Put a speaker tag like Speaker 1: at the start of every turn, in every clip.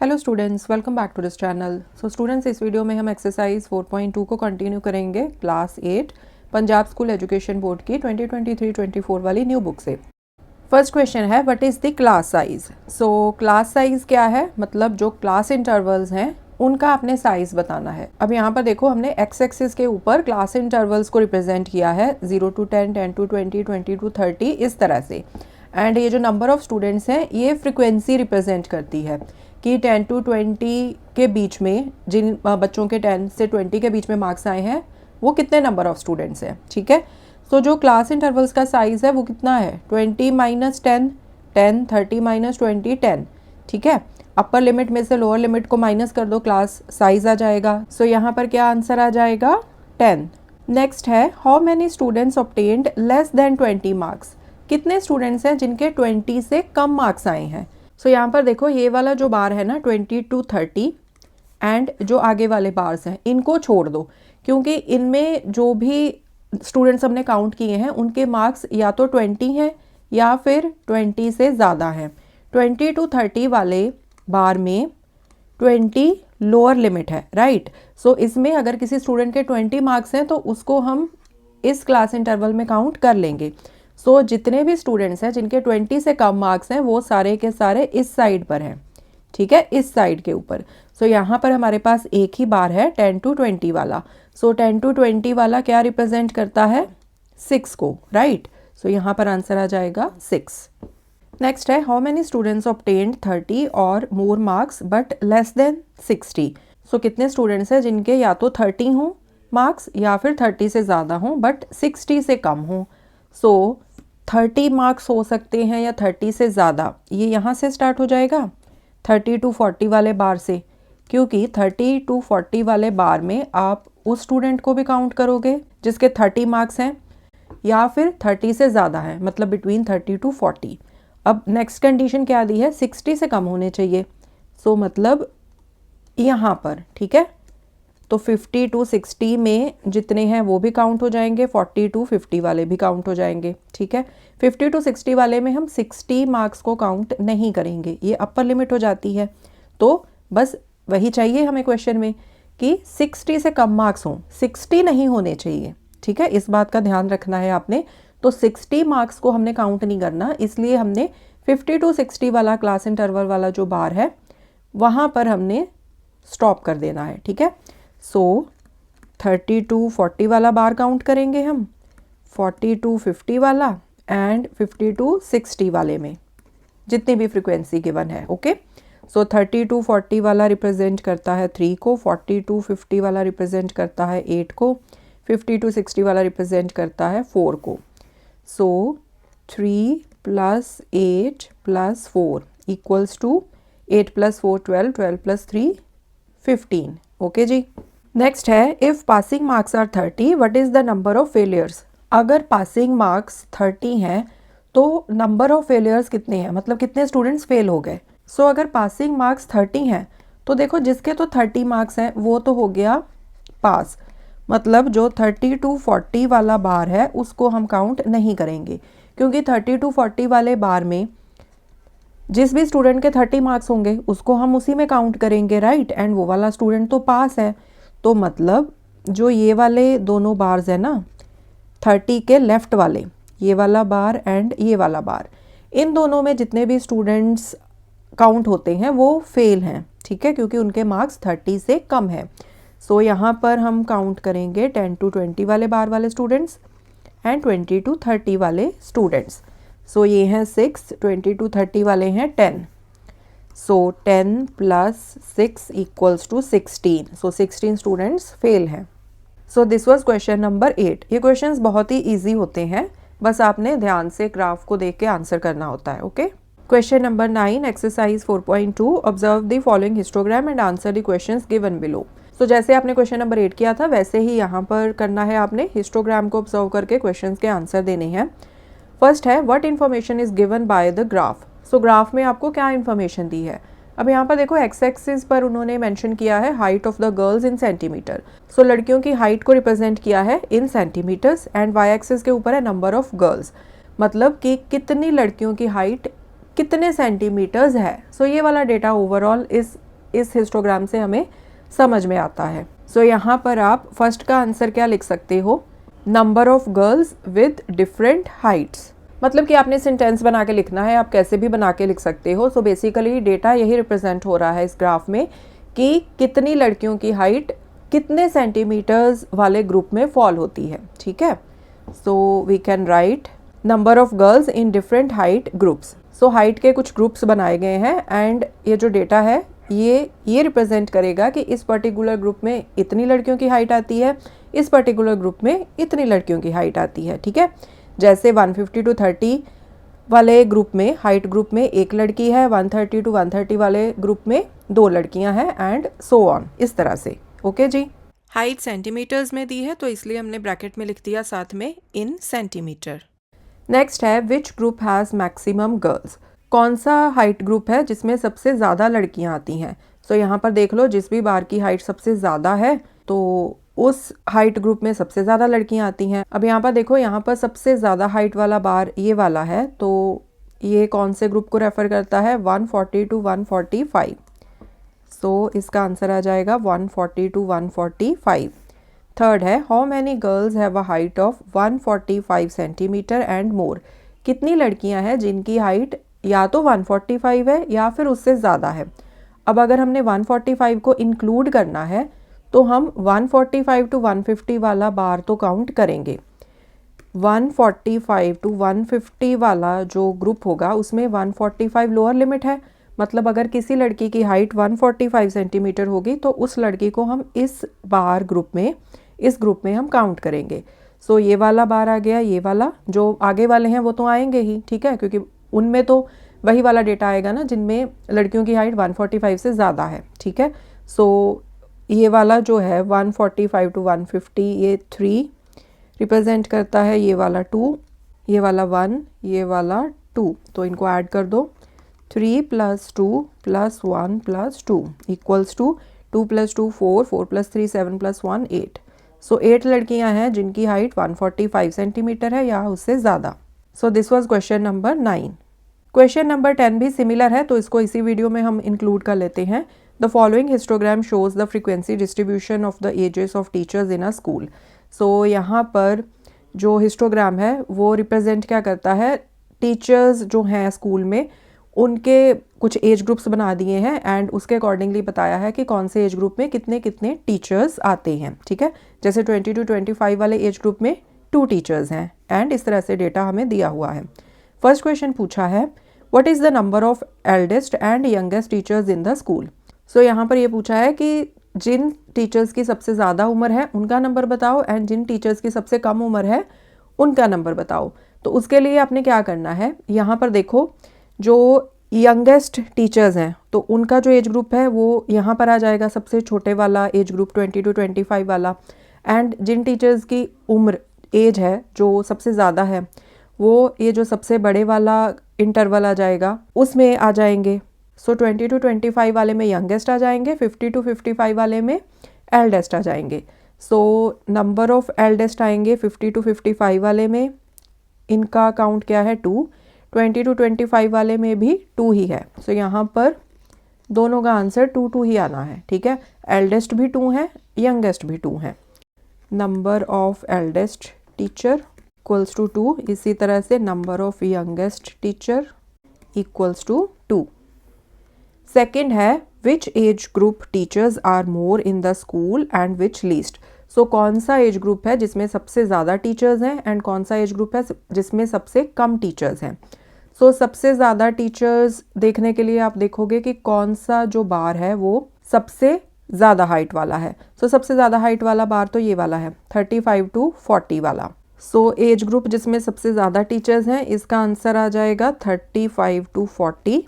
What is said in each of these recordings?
Speaker 1: Hello students, welcome back to this channel. So students, इस video में हम exercise 4.2 को कंटिन्यू करेंगे class 8 Punjab school education board की 2023-24 वाली न्यू बुक से। फर्स्ट क्वेश्चन है, what is the class size. So class size क्या है, मतलब जो क्लास इंटरवल्स हैं उनका आपने साइज़ बताना है। अब यहाँ पर देखो, हमने एक्स एक्सिस के ऊपर क्लास इंटरवल्स को रिप्रेजेंट किया है 0 to 10, 10 to 20, 20 to 30 इस तरह से। एंड ये जो नंबर ऑफ़ स्टूडेंट्स हैं ये फ्रिक्वेंसी रिप्रेजेंट करती है कि 10 to 20 के बीच में जिन बच्चों के 10 से 20 के बीच में मार्क्स आए हैं वो कितने नंबर ऑफ़ स्टूडेंट्स हैं। ठीक है, तो जो क्लास इंटरवल्स का साइज़ है वो कितना है, 20 - 10, 10, 30 - 20, 10। ठीक है, अपर लिमिट में से लोअर लिमिट को माइनस कर दो, क्लास साइज आ जाएगा। सो यहाँ पर क्या आंसर आ जाएगा, 10। नेक्स्ट है, how many students obtained less than 20 marks. कितने स्टूडेंट्स हैं जिनके 20 से कम मार्क्स आए हैं। सो यहाँ पर देखो, ये वाला जो बार है ना 20 to 30 एंड जो आगे वाले बार्स हैं इनको छोड़ दो, क्योंकि इनमें जो भी स्टूडेंट्स हमने काउंट किए हैं उनके मार्क्स या तो 20 हैं या फिर 20 से ज़्यादा हैं। 20 to 30 वाले बार में 20 लोअर लिमिट है, राइट। सो इसमें अगर किसी स्टूडेंट के 20 मार्क्स हैं तो उसको हम इस क्लास इंटरवल में काउंट कर लेंगे। सो जितने भी स्टूडेंट्स हैं जिनके 20 से कम मार्क्स हैं वो सारे के सारे इस साइड पर हैं। ठीक है, इस साइड के ऊपर। सो यहाँ पर हमारे पास एक ही बार है 10 to 20 वाला। सो 10 to 20 वाला क्या रिप्रेजेंट करता है, 6 को, राइट। सो यहाँ पर आंसर आ जाएगा 6। नेक्स्ट है, हाउ मेनी स्टूडेंट्स ऑब्टेन्ड 30 और more marks but less than 60। सो कितने स्टूडेंट्स हैं जिनके या तो 30 हों मार्क्स या फिर 30 से ज़्यादा हों बट 60 से कम हों। सो 30 मार्क्स हो सकते हैं या 30 से ज़्यादा, ये यहाँ से स्टार्ट हो जाएगा 30 to 40 वाले बार से, क्योंकि 30 to 40 वाले बार में आप उस स्टूडेंट को भी काउंट करोगे जिसके 30 मार्क्स हैं या फिर 30 से ज़्यादा है, मतलब बिटवीन 30 to 40। अब नेक्स्ट कंडीशन क्या दी है, 60 से कम होने चाहिए। सो मतलब यहाँ पर, ठीक है, तो 50 to 60 में जितने हैं वो भी काउंट हो जाएंगे, 40 to 50 वाले भी काउंट हो जाएंगे। ठीक है, 50 to 60 वाले में हम 60 मार्क्स को काउंट नहीं करेंगे, ये अपर लिमिट हो जाती है। तो बस वही चाहिए हमें क्वेश्चन में कि 60 से कम मार्क्स हों, 60 नहीं होने चाहिए। ठीक है, इस बात का ध्यान रखना है आपने। तो 60 मार्क्स को हमने काउंट नहीं करना, इसलिए हमने 50 to 60 वाला क्लास इंटरवल वाला जो बार है वहाँ पर हमने स्टॉप कर देना है। ठीक है, सो 30 to 40 वाला बार काउंट करेंगे हम, 40 to 50 वाला एंड 50 to 60 वाले में जितनी भी फ्रिक्वेंसी गिवन है। ओके, सो 30 to 40 वाला रिप्रेजेंट करता है 3 को, 40 to 50 वाला रिप्रेजेंट करता है 8 को, 50 to 60 वाला रिप्रेजेंट करता है 4 को। So 3 + 8 + 4 equals to 8 + 4 12, 12 + 3 15। ओके जी। नेक्स्ट है, if passing marks are 30 what is the number of failures. अगर पासिंग मार्क्स 30 हैं तो नंबर ऑफ फेलियर्स कितने हैं, मतलब कितने स्टूडेंट्स फेल हो गए। सो अगर पासिंग मार्क्स 30 हैं तो देखो जिसके तो 30 मार्क्स हैं वो तो हो गया पास, मतलब जो 30 to 40 वाला बार है उसको हम काउंट नहीं करेंगे, क्योंकि 30 to 40 वाले बार में जिस भी स्टूडेंट के 30 मार्क्स होंगे उसको हम उसी में काउंट करेंगे, राइट। एंड वो वाला स्टूडेंट तो पास है। तो मतलब जो ये वाले दोनों बार्स है ना 30 के लेफ्ट वाले, ये वाला बार एंड ये वाला बार, इन दोनों में जितने भी स्टूडेंट्स काउंट होते हैं वो फेल हैं। ठीक है, क्योंकि उनके मार्क्स 30 से कम है। सो यहाँ पर हम काउंट करेंगे 10 to 20 वाले बार वाले स्टूडेंट्स एंड 20 to 30 वाले स्टूडेंट्स। सो ये हैं 6, 20 to 30 वाले हैं 10। So 10 + 6 equals to 16। So 16 students fail हैं। So this was question number 8। ये क्वेश्चंस बहुत ही इजी होते हैं, बस आपने ध्यान से ग्राफ को देख के आंसर करना होता है। Okay, question number 9, exercise 4.2, observe the following histogram and answer the questions given below. So जैसे आपने क्वेश्चन नंबर 8 किया था वैसे ही यहाँ पर करना है आपने, हिस्टोग्राम को ऑब्जर्व करके क्वेश्चंस के आंसर देने हैं। फर्स्ट है, what information is given by the graph. So graph में आपको क्या इन्फॉर्मेशन दी है। अब यहाँ पर देखो, एक्स एक्सिस पर उन्होंने मेंशन किया है height of the girls in centimetre. So लड़कियों की हाइट को रिप्रेजेंट किया है in centimetres and Y axis के ऊपर है नंबर ऑफ गर्ल्स, मतलब कि कितनी लड़कियों की हाइट कितने सेंटीमीटर्स है। सो ये वाला डेटा ओवरऑल इस इस हिस्टोग्राम से हमें समझ में आता है। सो यहाँ पर आप फर्स्ट का आंसर क्या लिख सकते हो, number of girls with different Heights. मतलब कि आपने सेंटेंस बना के लिखना है, आप कैसे भी बना के लिख सकते हो। सो बेसिकली डेटा यही रिप्रेजेंट हो रहा है इस ग्राफ में कि कितनी लड़कियों की हाइट कितने सेंटीमीटर्स वाले ग्रुप में फॉल होती है। ठीक है, so we can write number of girls in different height groups. So height के कुछ ग्रुप्स बनाए गए हैं एंड ये जो डेटा है ये रिप्रेजेंट करेगा कि इस पर्टिकुलर ग्रुप में इतनी लड़कियों की हाइट आती है, इस पर्टिकुलर ग्रुप में इतनी लड़कियों की हाइट आती है। ठीक है, जैसे 150 to 30 वाले ग्रुप में, हाइट ग्रुप में एक लड़की है, 130 to 130 वाले ग्रुप में 2 लड़कियां हैं एंड सो ऑन, इस तरह से। ओके जी, हाइट सेंटीमीटर्स में दी है तो इसलिए हमने ब्रैकेट में लिख दिया साथ में इन सेंटीमीटर। नेक्स्ट है which group has maximum girls. कौन सा हाइट ग्रुप है जिसमें सबसे ज़्यादा लड़कियां आती हैं। सो यहाँ पर देख लो, जिस भी बार की हाइट सबसे ज़्यादा है तो उस हाइट ग्रुप में सबसे ज़्यादा लड़कियां आती हैं। अब यहाँ पर देखो, यहाँ पर सबसे ज़्यादा हाइट वाला बार ये वाला है, तो ये कौन से ग्रुप को रेफ़र करता है, 140 to 145। सो इसका आंसर आ जाएगा 140 to 145। थर्ड है how many girls have a height of 145 centimetre and more. कितनी लड़कियां हैं जिनकी हाइट या तो 145 है या फिर उससे ज़्यादा है। अब अगर हमने 145 को इंक्लूड करना है तो हम 145 to 150 वाला बार तो काउंट करेंगे। 145 to 150 वाला जो ग्रुप होगा उसमें 145 लोअर लिमिट है, मतलब अगर किसी लड़की की हाइट 145 सेंटीमीटर होगी तो उस लड़की को हम इस बार ग्रुप में, इस ग्रुप में हम काउंट करेंगे। सो ये वाला बार आ गया, ये वाला, जो आगे वाले हैं वो तो आएंगे ही। ठीक है, क्योंकि उनमें तो वही वाला डेटा आएगा ना जिनमें लड़कियों की हाइट 145 से ज़्यादा है। ठीक है, सो ये वाला जो है 145 to 150, ये 3 रिप्रेजेंट करता है, ये वाला 2, ये वाला 1, ये वाला 2। तो इनको ऐड कर दो, 3 + 2 + 1 + 2 इक्वल्स टू 2 + 2 4, 4 + 3 7 + 1 8। सो 8 लड़कियां हैं जिनकी हाइट 145 सेंटीमीटर है या उससे ज़्यादा। सो this was question number 9। Question number 10 भी सिमिलर है तो इसको इसी वीडियो में हम इंक्लूड कर लेते हैं। The following histogram shows the frequency distribution of the ages of teachers in a school. So यहाँ पर जो हिस्टोग्राम है वो रिप्रेजेंट क्या करता है, टीचर्स जो हैं स्कूल में उनके कुछ एज ग्रुप्स बना दिए हैं एंड उसके अकॉर्डिंगली बताया है कि कौन से एज ग्रुप में कितने कितने टीचर्स आते हैं। ठीक है, जैसे 20 to 25 वाले एज ग्रुप में 2 टीचर्स हैं एंड इस तरह से डेटा हमें दिया हुआ है। फर्स्ट क्वेश्चन पूछा है what is the number of eldest and youngest teachers in the school. So यहाँ पर ये पूछा है कि जिन टीचर्स की सबसे ज़्यादा उम्र है उनका नंबर बताओ एंड जिन टीचर्स की सबसे कम उम्र है उनका नंबर बताओ। तो उसके लिए आपने क्या करना है, यहाँ पर देखो जो यंगेस्ट टीचर्स हैं तो उनका जो एज ग्रुप है वो यहाँ पर आ जाएगा, सबसे छोटे वाला एज ग्रुप 20 to 25 वाला। एंड जिन टीचर्स की उम्र एज है जो सबसे ज़्यादा है वो ये जो सबसे बड़े वाला इंटरवल आ जाएगा उसमें आ जाएंगे। सो 20 to 25 वाले में यंगेस्ट आ जाएंगे, 50 to 55 वाले में एल्डेस्ट आ जाएंगे। सो नंबर ऑफ एल्डेस्ट आएंगे 50 to 55 वाले में, इनका काउंट क्या है 2, 20 to 25 वाले में भी 2 ही है। सो यहाँ पर दोनों का आंसर 2 2 ही आना है। ठीक है, एल्डेस्ट भी 2 है, यंगेस्ट भी 2 है। Number of eldest teacher equals to 2, इसी तरह से number of youngest teacher equals to 2। Second है which age group teachers are more in the school and which least. So कौन सा एज ग्रुप है जिसमें सबसे ज़्यादा टीचर्स हैं एंड कौन सा एज ग्रुप है जिसमें सबसे कम टीचर्स हैं। सो सबसे ज़्यादा टीचर्स देखने के लिए आप देखोगे कि कौन सा जो बार है वो सबसे ज़्यादा हाइट वाला है। सो सबसे ज़्यादा हाइट वाला बार तो ये वाला है, 35 to 40 वाला। सो एज ग्रुप जिसमें सबसे ज़्यादा टीचर्स हैं इसका आंसर आ जाएगा 35 to 40।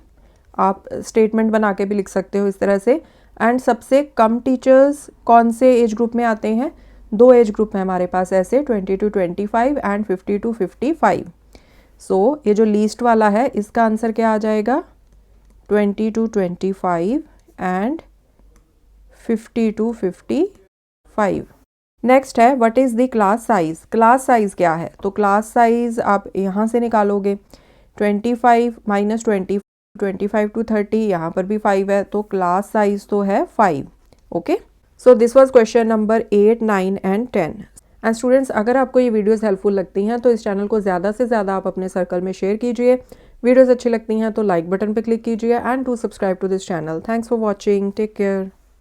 Speaker 1: आप स्टेटमेंट बना के भी लिख सकते हो इस तरह से। एंड सबसे कम टीचर्स कौन से एज ग्रुप में आते हैं, 2 एज ग्रुप हैं हमारे पास ऐसे, 20 to 25 एंड 50 to 55। सो ये जो लीस्ट वाला है इसका आंसर क्या आ जाएगा, 20 to 25 एंड 50 to 55। नेक्स्ट है what is the class size. Class size क्या है, तो क्लास साइज़ आप यहाँ से निकालोगे, 25 - 20 25 to 30, यहाँ पर भी 5 है, तो क्लास साइज तो है 5. Okay, so this was question number 8, 9 and 10. And students, अगर आपको ये वीडियोस हेल्पफुल लगती हैं तो इस चैनल को ज़्यादा से ज़्यादा आप अपने सर्कल में शेयर कीजिए. वीडियोस अच्छी लगती हैं तो लाइक बटन पे क्लिक कीजिए and to subscribe to this channel. Thanks for watching. Take care.